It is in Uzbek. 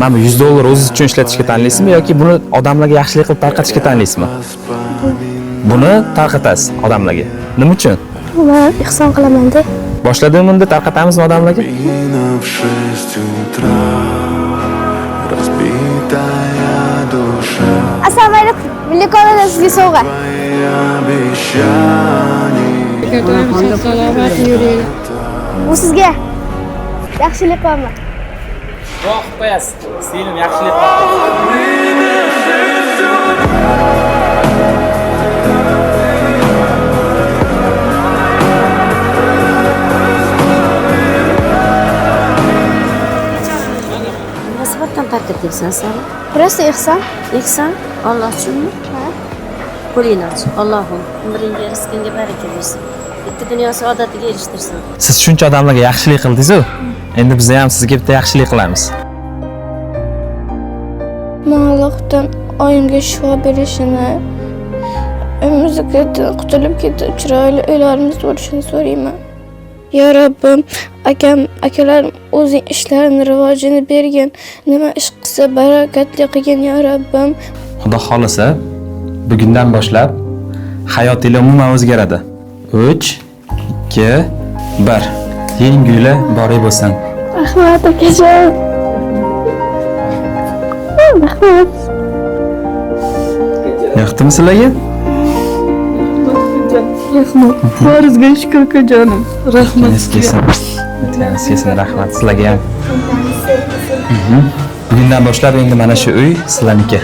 Mana bu $100 o'zingiz uchun ishlatishga tanlaysizmi yoki buni odamlarga yaxshilik qilib tarqatishga tanlaysizmi? Buni tarqatasiz odamlarga. Nima uchun? Men ihson qilaman-da. Boshladimi unda tarqatamizmi odamlarga? Assalomu alaykum. Milliy kanalda sizga sovg'a. Salomat yuring. Bu sizga yaxshilik qilaman. Voh, qo'yasiz. Singlim yaxshilik qildi. Munosabatdan tarqatyapsan sen. Просто ihson. Ehson, Alloh uchunmi? Qo'lingni och. Allohim umringga, rizqingga baraka bersin. Bitta dunyo saodatiga erishtirsin. Siz shuncha odamlarga yaxshilik qildingiz-ku. Endi biz ham sizga bitta yaxshilik qilamiz. Men Allohdan oyimga shifo berishini, umrimizdan qutulib ketib chiroyli uylarimiz bo'lishini so'rayman. Ya Rabbim, akalarim o'zing ishlarini rivojini bergin. Nima ish qilsa barakatli qilgin ya Rabbim. Xudo xolisa, bugundan boshlab hayotingiz umuman o'zgaradi. 3, 2, 1. Yenguli bori bo'lsin. Rahmat akajon. Rahmat. Yoqdimi sizlarga? Rahmat. Farizga shukr akajonim. Rahmat. Sizga rahmat sizlarga ham. Bugundan boshlab endi mana shu uy sizlarniki.